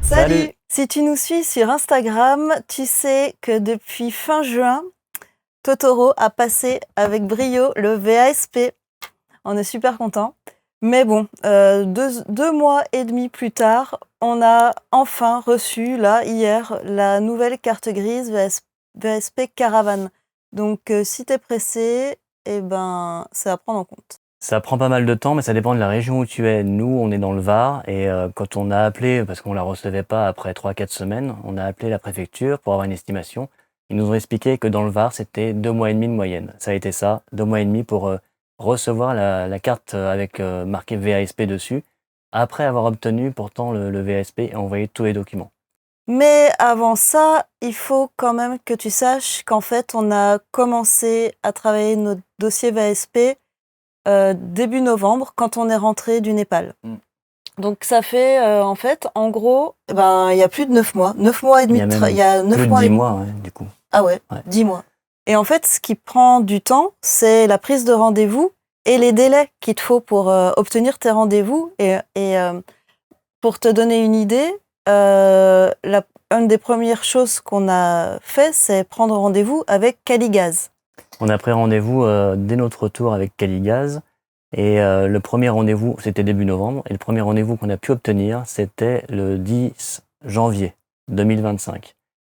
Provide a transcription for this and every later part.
Salut! Si tu nous suis sur Instagram, tu sais que depuis fin juin, Totoro a passé avec brio le VASP. On est super contents. Mais bon, 2 mois et demi plus tard, on a enfin reçu, là, hier, la nouvelle carte grise VASP Caravane. Donc, si t'es pressé, eh ben, c'est à prendre en compte. Ça prend pas mal de temps, mais ça dépend de la région où tu es. Nous, on est dans le Var, et quand on a appelé, parce qu'on la recevait pas après 3-4 semaines, on a appelé la préfecture pour avoir une estimation. Ils nous ont expliqué que dans le Var, c'était 2 mois et demi de moyenne. Ça a été ça, 2 mois et demi pour recevoir la carte avec marqué VASP dessus, après avoir obtenu pourtant le VASP et envoyé tous les documents. Mais avant ça, il faut quand même que tu saches qu'en fait, on a commencé à travailler notre dossier VASP début novembre, quand on est rentré du Népal. Donc ça fait, en fait, en gros, il y a plus de 9 mois. 9 mois et Il demi, y a même il y a 9 plus de mois 10 et demi. mois, ouais, du coup. Ah ouais, Ouais. 10 mois. Et en fait, ce qui prend du temps, c'est la prise de rendez-vous et les délais qu'il te faut pour obtenir tes rendez-vous. Et pour te donner une idée, une des premières choses qu'on a fait, c'est prendre rendez-vous avec Caligaz. On a pris rendez-vous dès notre retour avec Caligaz. Et le premier rendez-vous, c'était début novembre. Et le premier rendez-vous qu'on a pu obtenir, c'était le 10 janvier 2025.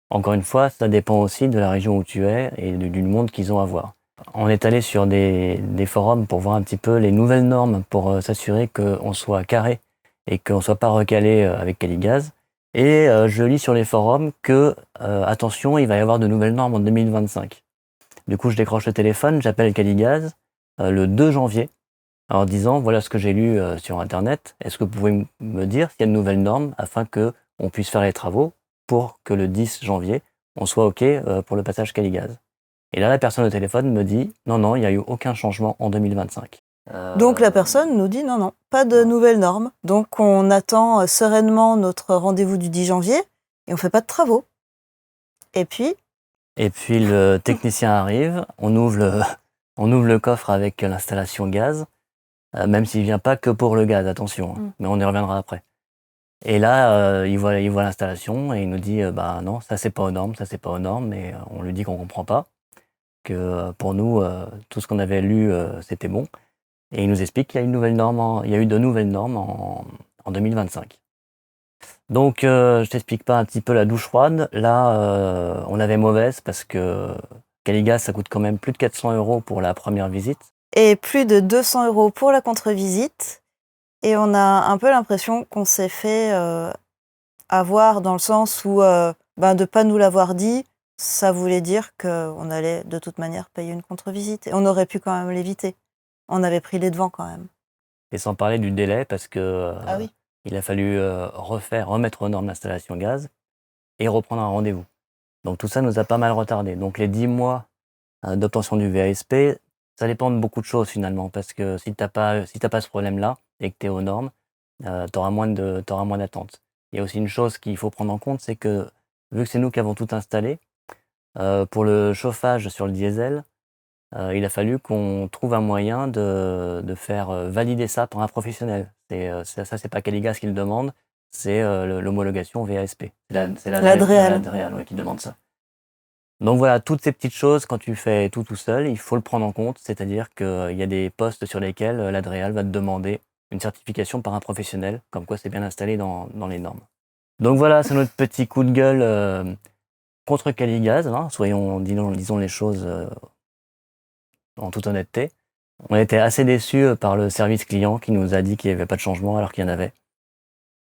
Encore une fois, ça dépend aussi de la région où tu es et du monde qu'ils ont à voir. On est allé sur des forums pour voir un petit peu les nouvelles normes pour s'assurer qu'on soit carré et qu'on ne soit pas recalé avec Caligaz. Et je lis sur les forums que, attention, il va y avoir de nouvelles normes en 2025. Du coup, je décroche le téléphone, j'appelle Caligaz le 2 janvier en disant voilà ce que j'ai lu sur Internet. Est-ce que vous pouvez me dire s'il y a de nouvelles normes afin que on puisse faire les travaux pour que le 10 janvier, on soit OK pour le passage Caligaz. Et là, la personne au téléphone me dit non, non, il n'y a eu aucun changement en 2025. Donc la personne nous dit non, non, pas de nouvelles normes. Donc on attend sereinement notre rendez-vous du 10 janvier et on fait pas de travaux. Et puis le technicien arrive, on ouvre le coffre avec l'installation gaz, même s'il vient pas que pour le gaz, attention, hein, mais on y reviendra après. Et là, il voit l'installation et il nous dit bah non, ça c'est pas aux normes, ça c'est pas aux normes, mais on lui dit qu'on comprend pas, que pour nous, tout ce qu'on avait lu, c'était bon. Et il nous explique qu'il y a il y a eu de nouvelles normes en 2025. Donc, je t'explique pas un petit peu la douche froide. Là, on avait mauvaise parce que Caligaz, ça coûte quand même plus de 400 € pour la première visite. et plus de 200 € pour la contre-visite. Et on a un peu l'impression qu'on s'est fait avoir dans le sens où de pas nous l'avoir dit, ça voulait dire qu'on allait de toute manière payer une contre-visite. Et on aurait pu quand même l'éviter. On avait pris les devants quand même. Et sans parler du délai parce que Ah oui. il a fallu remettre aux normes l'installation gaz et reprendre un rendez-vous. Donc tout ça nous a pas mal retardé. Donc les 10 mois d'obtention du VASP, ça dépend de beaucoup de choses finalement, parce que si t'as pas ce problème-là et que tu es aux normes, t'auras moins d'attente. Il y a aussi une chose qu'il faut prendre en compte, c'est que vu que c'est nous qui avons tout installé, pour le chauffage sur le diesel, il a fallu qu'on trouve un moyen de faire valider ça par un professionnel. Ça, c'est pas Caligaz qui le demande, c'est l'homologation VASP. C'est L'Adréal. ouais, qui demande ça. Donc voilà, toutes ces petites choses, quand tu fais tout seul, il faut le prendre en compte, c'est-à-dire qu'il y a des postes sur lesquels l'Adréal va te demander une certification par un professionnel, comme quoi c'est bien installé dans les normes. Donc voilà, c'est notre petit coup de gueule contre Caligaz, hein, disons les choses en toute honnêteté. On était assez déçus par le service client qui nous a dit qu'il n'y avait pas de changement alors qu'il y en avait.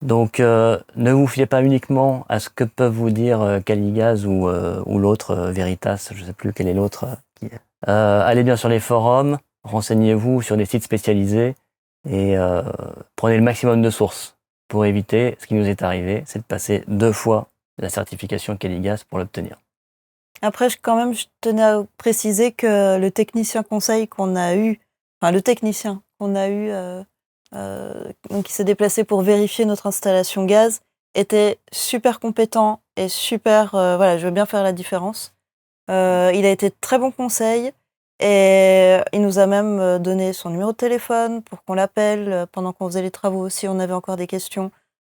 Donc ne vous fiez pas uniquement à ce que peuvent vous dire Caligaz ou l'autre, Veritas, je ne sais plus quel est l'autre. Allez bien sur les forums, renseignez-vous sur des sites spécialisés et prenez le maximum de sources pour éviter ce qui nous est arrivé, c'est de passer 2 fois la certification Caligaz pour l'obtenir. Après, je tenais à préciser que le technicien conseil qu'on a eu, donc qui s'est déplacé pour vérifier notre installation gaz, était super compétent et super, je veux bien faire la différence. Il a été de très bon conseil et il nous a même donné son numéro de téléphone pour qu'on l'appelle pendant qu'on faisait les travaux si on avait encore des questions.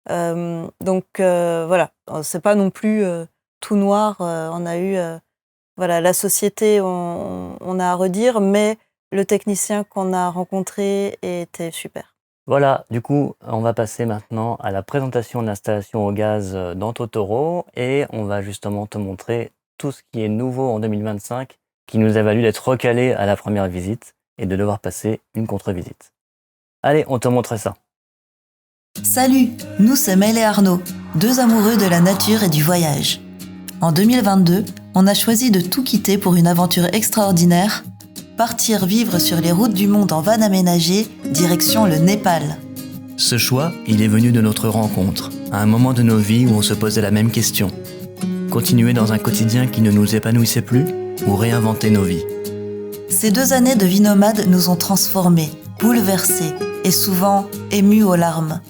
Voilà, c'est pas non plus tout noir. On a eu voilà, la société, on a à redire, mais le technicien qu'on a rencontré était super. Voilà, du coup, on va passer maintenant à la présentation de l'installation au gaz dans Totoro et on va justement te montrer tout ce qui est nouveau en 2025 qui nous a valu d'être recalé à la première visite et de devoir passer une contre-visite. Allez, on te montre ça. Salut, nous c'est Mel et Arnaud, deux amoureux de la nature et du voyage. En 2022, on a choisi de tout quitter pour une aventure extraordinaire, partir vivre sur les routes du monde en van aménagé, direction le Népal. Ce choix, il est venu de notre rencontre, à un moment de nos vies où on se posait la même question. Continuer dans un quotidien qui ne nous épanouissait plus ou réinventer nos vies. Ces 2 années de vie nomade nous ont transformés, bouleversés et souvent émus aux larmes.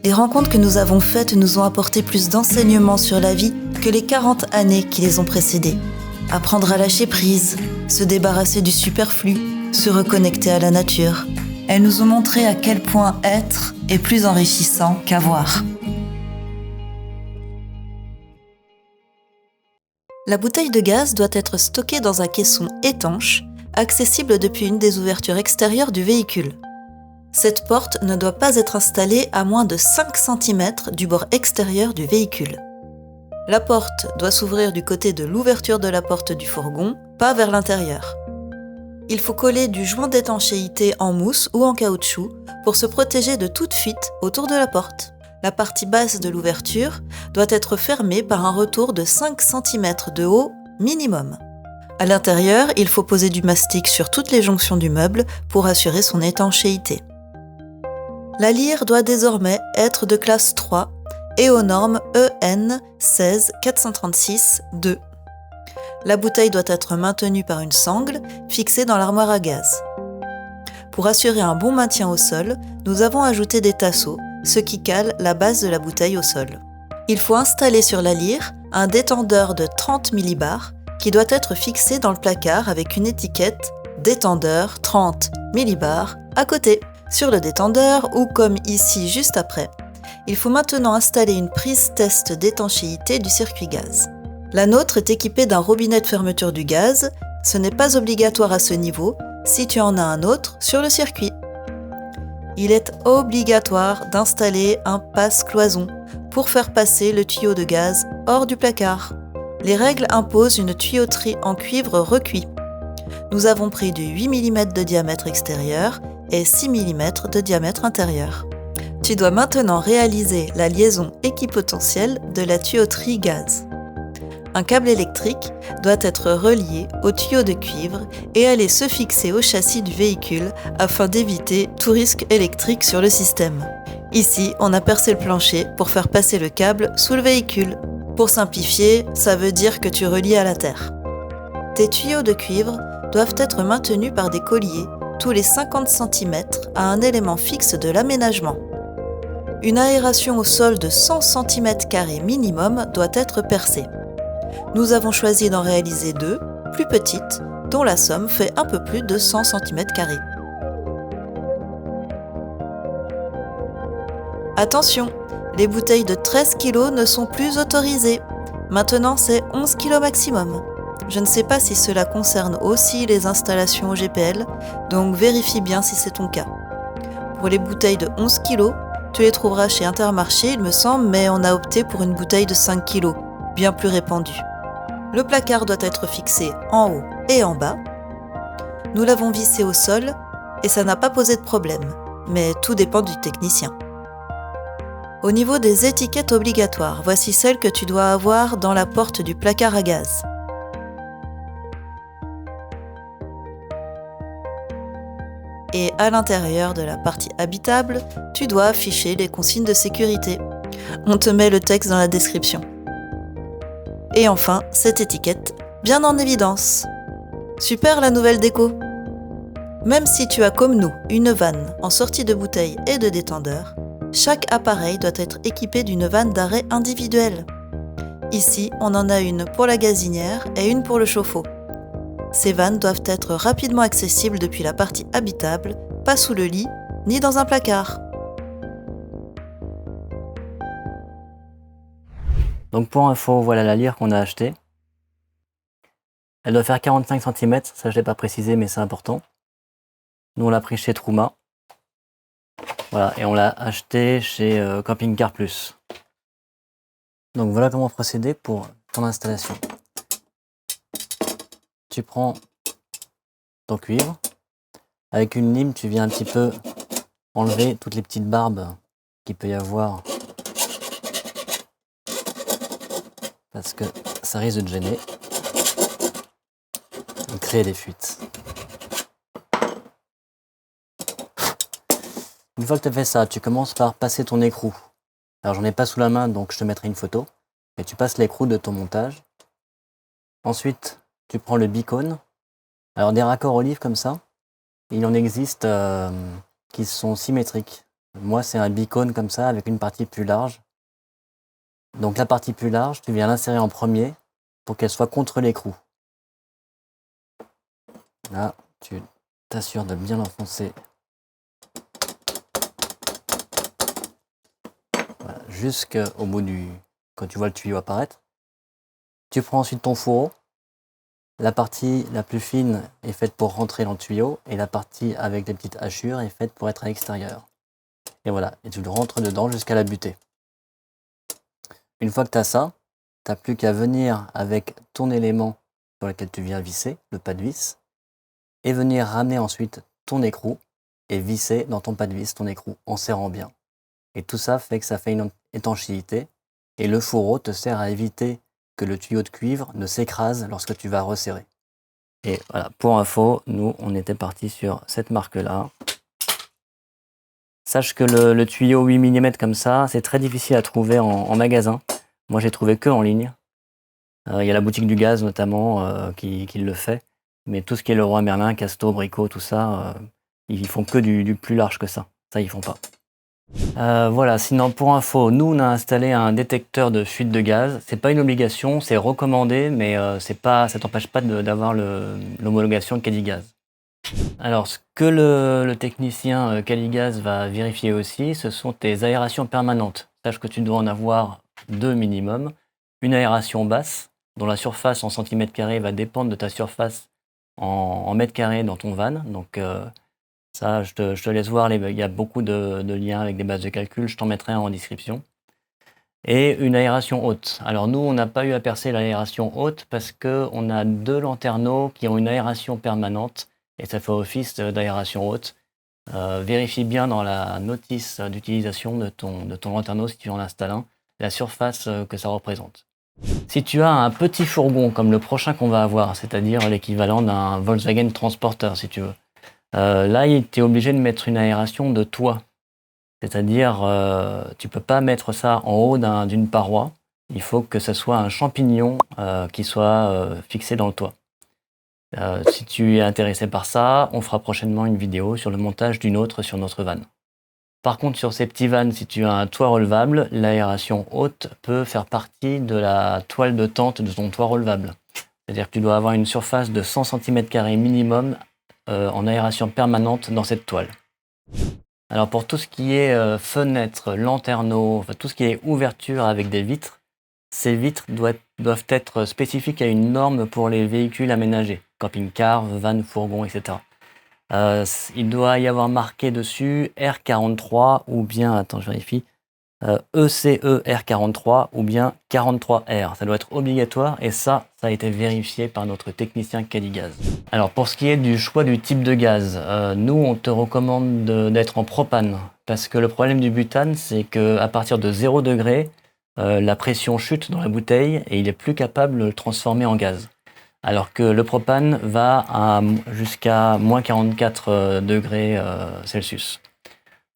Les rencontres que nous avons faites nous ont apporté plus d'enseignements sur la vie que les 40 années qui les ont précédées. Apprendre à lâcher prise, se débarrasser du superflu, se reconnecter à la nature. Elles nous ont montré à quel point être est plus enrichissant qu'avoir. La bouteille de gaz doit être stockée dans un caisson étanche, accessible depuis une des ouvertures extérieures du véhicule. Cette porte ne doit pas être installée à moins de 5 cm du bord extérieur du véhicule. La porte doit s'ouvrir du côté de l'ouverture de la porte du fourgon, pas vers l'intérieur. Il faut coller du joint d'étanchéité en mousse ou en caoutchouc pour se protéger de toute fuite autour de la porte. La partie basse de l'ouverture doit être fermée par un retour de 5 cm de haut minimum. À l'intérieur, il faut poser du mastic sur toutes les jonctions du meuble pour assurer son étanchéité. La lyre doit désormais être de classe 3 et aux normes EN 16436-2. La bouteille doit être maintenue par une sangle fixée dans l'armoire à gaz. Pour assurer un bon maintien au sol, nous avons ajouté des tasseaux, ce qui cale la base de la bouteille au sol. Il faut installer sur la lyre un détendeur de 30 millibars qui doit être fixé dans le placard avec une étiquette « Détendeur 30 millibars » à côté. Sur le détendeur, ou comme ici juste après, il faut maintenant installer une prise test d'étanchéité du circuit gaz. La nôtre est équipée d'un robinet de fermeture du gaz. Ce n'est pas obligatoire à ce niveau si tu en as un autre sur le circuit. Il est obligatoire d'installer un passe-cloison pour faire passer le tuyau de gaz hors du placard. Les règles imposent une tuyauterie en cuivre recuit. Nous avons pris du 8 mm de diamètre extérieur et 6 mm de diamètre intérieur. Tu dois maintenant réaliser la liaison équipotentielle de la tuyauterie gaz. Un câble électrique doit être relié au tuyau de cuivre et aller se fixer au châssis du véhicule afin d'éviter tout risque électrique sur le système. Ici, on a percé le plancher pour faire passer le câble sous le véhicule. Pour simplifier, ça veut dire que tu relis à la terre. Tes tuyaux de cuivre doivent être maintenus par des colliers tous les 50 cm à un élément fixe de l'aménagement. Une aération au sol de 100 cm² minimum doit être percée. Nous avons choisi d'en réaliser 2, plus petites, dont la somme fait un peu plus de 100 cm². Attention, les bouteilles de 13 kg ne sont plus autorisées. Maintenant, c'est 11 kg maximum. Je ne sais pas si cela concerne aussi les installations au GPL, donc vérifie bien si c'est ton cas. Pour les bouteilles de 11 kg, tu les trouveras chez Intermarché, il me semble, mais on a opté pour une bouteille de 5 kg, bien plus répandue. Le placard doit être fixé en haut et en bas. Nous l'avons vissé au sol et ça n'a pas posé de problème, mais tout dépend du technicien. Au niveau des étiquettes obligatoires, voici celles que tu dois avoir dans la porte du placard à gaz. Et à l'intérieur de la partie habitable, tu dois afficher les consignes de sécurité. On te met le texte dans la description. Et enfin, cette étiquette, bien en évidence. Super la nouvelle déco! Même si tu as comme nous une vanne en sortie de bouteille et de détendeur, chaque appareil doit être équipé d'une vanne d'arrêt individuelle. Ici, on en a une pour la gazinière et une pour le chauffe-eau. Ces vannes doivent être rapidement accessibles depuis la partie habitable, pas sous le lit, ni dans un placard. Donc pour info, voilà la lyre qu'on a achetée. Elle doit faire 45 cm, ça je l'ai pas précisé mais c'est important. Nous on l'a pris chez Trouma. Voilà, et on l'a acheté chez Camping Car Plus. Donc voilà comment procéder pour ton installation. Tu prends ton cuivre. Avec une lime, tu viens un petit peu enlever toutes les petites barbes qu'il peut y avoir. Parce que ça risque de te gêner. Et créer des fuites. Une fois que tu as fait ça, tu commences par passer ton écrou. Alors j'en ai pas sous la main, donc je te mettrai une photo. Mais tu passes l'écrou de ton montage. Ensuite, tu prends le bicone. Alors des raccords olives comme ça, il en existe qui sont symétriques. Moi, c'est un bicone comme ça avec une partie plus large. Donc la partie plus large, tu viens l'insérer en premier pour qu'elle soit contre l'écrou. Là, tu t'assures de bien l'enfoncer. Voilà, jusqu'au bout quand tu vois le tuyau apparaître. Tu prends ensuite ton fourreau. La partie la plus fine est faite pour rentrer dans le tuyau et la partie avec des petites hachures est faite pour être à l'extérieur. Et voilà, et tu le rentres dedans jusqu'à la butée. Une fois que tu as ça, tu n'as plus qu'à venir avec ton élément sur lequel tu viens visser, le pas de vis, et venir ramener ensuite ton écrou et visser dans ton pas de vis ton écrou en serrant bien. Et tout ça fait que ça fait une étanchéité et le fourreau te sert à éviter que le tuyau de cuivre ne s'écrase lorsque tu vas resserrer. Et voilà, pour info, nous on était parti sur cette marque-là. Sache que le tuyau 8 mm comme ça, c'est très difficile à trouver en magasin. Moi j'ai trouvé que en ligne. Il y a la boutique du gaz notamment qui le fait. Mais tout ce qui est Leroy Merlin, Casto, Brico, tout ça, ils font que du plus large que ça. Ça ils font pas. Voilà, sinon pour info, nous on a installé un détecteur de fuite de gaz. C'est pas une obligation, c'est recommandé, mais ça t'empêche pas d'avoir l'homologation Caligaz. Alors ce que le technicien Caligaz va vérifier aussi, ce sont tes aérations permanentes. Sache que tu dois en avoir 2 minimum. Une aération basse, dont la surface en centimètres carrés va dépendre de ta surface en mètres carrés dans ton van. Donc ça, je te laisse voir, il y a beaucoup de liens avec des bases de calcul, je t'en mettrai un en description. Et une aération haute. Alors nous, on n'a pas eu à percer l'aération haute parce qu'on a 2 lanterneaux qui ont une aération permanente et ça fait office d'aération haute. Vérifie bien dans la notice d'utilisation de ton lanterneau, si tu en installes un, la surface que ça représente. Si tu as un petit fourgon comme le prochain qu'on va avoir, c'est-à-dire l'équivalent d'un Volkswagen Transporter si tu veux, là, tu es obligé de mettre une aération de toit. C'est-à-dire, tu ne peux pas mettre ça en haut d'une paroi. Il faut que ce soit un champignon qui soit fixé dans le toit. Si tu es intéressé par ça, on fera prochainement une vidéo sur le montage d'une autre sur notre van. Par contre, sur ces petits vans, si tu as un toit relevable, l'aération haute peut faire partie de la toile de tente de ton toit relevable. C'est-à-dire que tu dois avoir une surface de 100 cm² minimum en aération permanente dans cette toile. Alors pour tout ce qui est fenêtres, lanterneaux, enfin tout ce qui est ouverture avec des vitres, ces vitres doivent être spécifiques à une norme pour les véhicules aménagés, camping-car, van, fourgon, etc. Il doit y avoir marqué dessus R43 ou bien, attends je vérifie, ECE R43 ou bien 43R. Ça doit être obligatoire et ça a été vérifié par notre technicien Caligaz. Alors pour ce qui est du choix du type de gaz, nous on te recommande d'être en propane parce que le problème du butane c'est qu'à partir de 0 degré, la pression chute dans la bouteille et il est plus capable de le transformer en gaz. Alors que le propane va jusqu'à moins 44 degrés Celsius.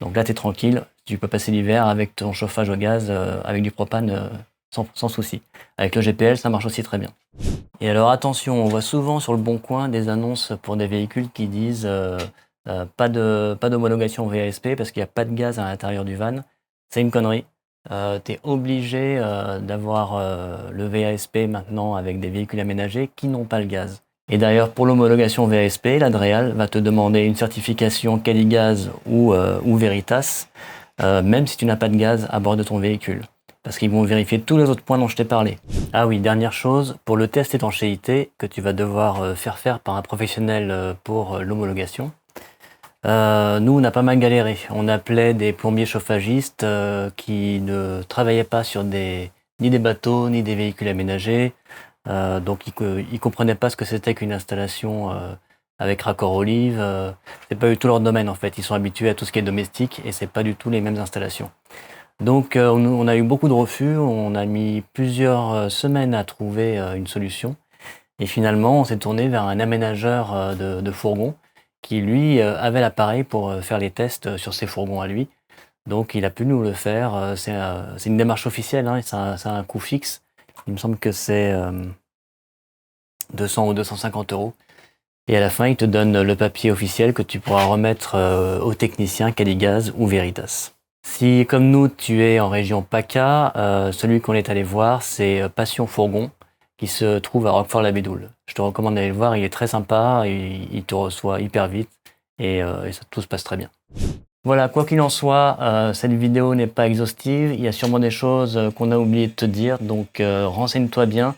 Donc là tu es tranquille. Tu peux passer l'hiver avec ton chauffage au gaz, avec du propane, sans souci. Avec le GPL, ça marche aussi très bien. Et alors attention, on voit souvent sur le Bon Coin des annonces pour des véhicules qui disent pas d'homologation VASP parce qu'il n'y a pas de gaz à l'intérieur du van. C'est une connerie. Tu es obligé d'avoir le VASP maintenant avec des véhicules aménagés qui n'ont pas le gaz. Et d'ailleurs, pour l'homologation VASP, la DREAL va te demander une certification Caligaz ou Veritas, même si tu n'as pas de gaz à bord de ton véhicule. parce qu'ils vont vérifier tous les autres points dont je t'ai parlé. Ah oui, dernière chose, pour le test étanchéité que tu vas devoir faire par un professionnel pour l'homologation, nous, on a pas mal galéré. On appelait des plombiers chauffagistes qui ne travaillaient pas sur ni des bateaux, ni des véhicules aménagés. Donc, ils comprenaient pas ce que c'était qu'une installation avec raccord olive. C'est pas du tout leur domaine, en fait. Ils sont habitués à tout ce qui est domestique et c'est pas du tout les mêmes installations. Donc, on a eu beaucoup de refus. On a mis plusieurs semaines à trouver une solution. Et finalement, on s'est tourné vers un aménageur de fourgons qui, lui, avait l'appareil pour faire les tests sur ses fourgons à lui. Donc, il a pu nous le faire. C'est une démarche officielle, hein, et ça a un coût fixe. Il me semble que c'est 200 ou 250 euros. Et à la fin, il te donne le papier officiel que tu pourras remettre au technicien Caligaz ou Veritas. Si, comme nous, tu es en région PACA, celui qu'on est allé voir, c'est Passion Fourgon, qui se trouve à Roquefort-la-Bédoule. Je te recommande d'aller le voir, il est très sympa, il te reçoit hyper vite et tout se passe très bien. Voilà, quoi qu'il en soit, cette vidéo n'est pas exhaustive, il y a sûrement des choses qu'on a oublié de te dire, donc renseigne-toi bien.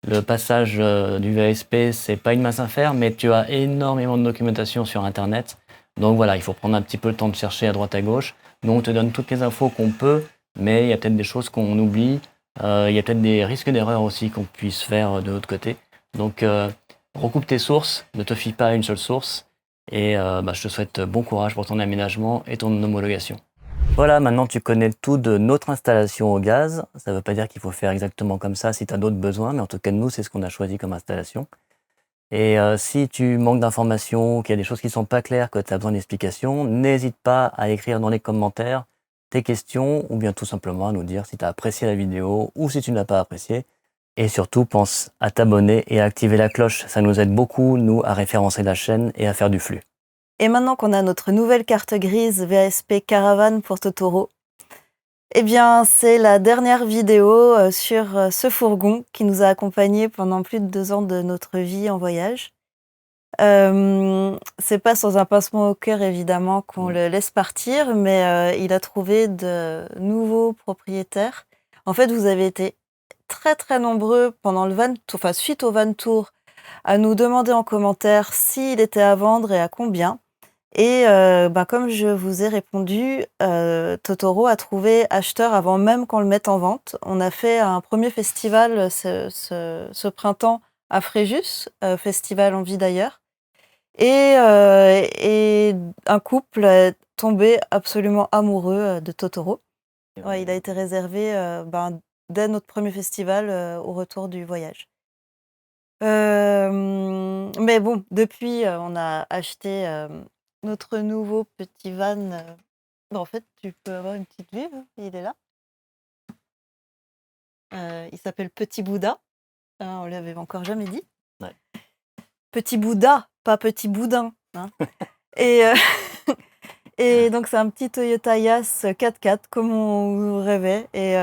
Le passage du VASP, c'est pas une mince affaire, mais tu as énormément de documentation sur Internet. Donc voilà, il faut prendre un petit peu le temps de chercher à droite à gauche. Nous, on te donne toutes les infos qu'on peut, mais il y a peut-être des choses qu'on oublie. Il y a peut-être des risques d'erreur aussi qu'on puisse faire de l'autre côté. Donc, recoupe tes sources, ne te fie pas à une seule source. Et je te souhaite bon courage pour ton aménagement et ton homologation. Voilà, maintenant tu connais tout de notre installation au gaz. Ça ne veut pas dire qu'il faut faire exactement comme ça si tu as d'autres besoins, mais en tout cas, nous, c'est ce qu'on a choisi comme installation. Et si tu manques d'informations, qu'il y a des choses qui ne sont pas claires, que tu as besoin d'explications, n'hésite pas à écrire dans les commentaires tes questions ou bien tout simplement à nous dire si tu as apprécié la vidéo ou si tu ne l'as pas appréciée. Et surtout, pense à t'abonner et à activer la cloche. Ça nous aide beaucoup, nous, à référencer la chaîne et à faire du flux. Et maintenant qu'on a notre nouvelle carte grise VASP Caravane pour Totoro, eh bien, c'est la dernière vidéo sur ce fourgon qui nous a accompagnés pendant plus de 2 ans de notre vie en voyage. C'est pas sans un pincement au cœur, évidemment, qu'on le laisse partir, mais il a trouvé de nouveaux propriétaires. En fait, vous avez été très, très nombreux pendant le van tour, enfin, suite au van tour, à nous demander en commentaire s'il était à vendre et à combien. Et comme je vous ai répondu, Totoro a trouvé acheteur avant même qu'on le mette en vente. On a fait un premier festival ce printemps à Fréjus, festival en vie d'ailleurs. Et un couple est tombé absolument amoureux de Totoro. Ouais, il a été réservé dès notre premier festival au retour du voyage. Mais bon, depuis, on a acheté notre nouveau petit van. En fait, tu peux avoir une petite vue, hein, il est là. Il s'appelle Petit Bouddha. On ne l'avait encore jamais dit. Ouais. Petit Bouddha, pas Petit Boudin. Hein. et, et donc, c'est un petit Toyota Yaris 4x4, comme on rêvait. Et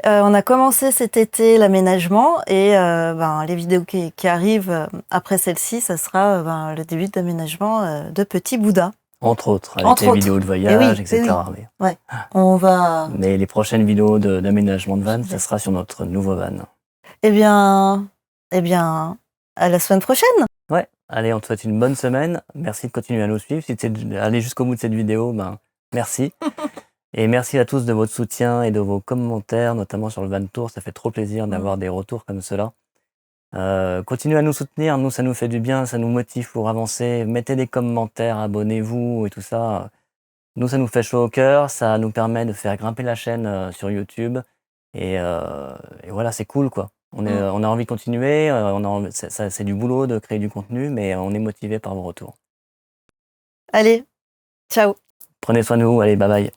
on a commencé cet été l'aménagement. Et les vidéos qui arrivent après celle-ci, ça sera le début d'aménagement de Petit Bouddha. Entre autres, avec les vidéos de voyage, etc. Oui. Ouais. On va... Mais les prochaines vidéos d'aménagement de van, ça sera sur notre nouveau van. Eh bien, à la semaine prochaine. Ouais, allez, on te souhaite une bonne semaine. Merci de continuer à nous suivre. Si tu es allé jusqu'au bout de cette vidéo, merci. Et merci à tous de votre soutien et de vos commentaires, notamment sur le van tour. Ça fait trop plaisir d'avoir des retours comme cela. Continuez à nous soutenir, nous ça nous fait du bien, ça nous motive pour avancer. Mettez des commentaires, abonnez-vous et tout ça. Nous ça nous fait chaud au cœur, ça nous permet de faire grimper la chaîne sur YouTube. Et voilà, c'est cool quoi. On a envie de continuer, c'est du boulot de créer du contenu, mais on est motivé par vos retours. Allez, ciao. Prenez soin de vous, allez, bye bye.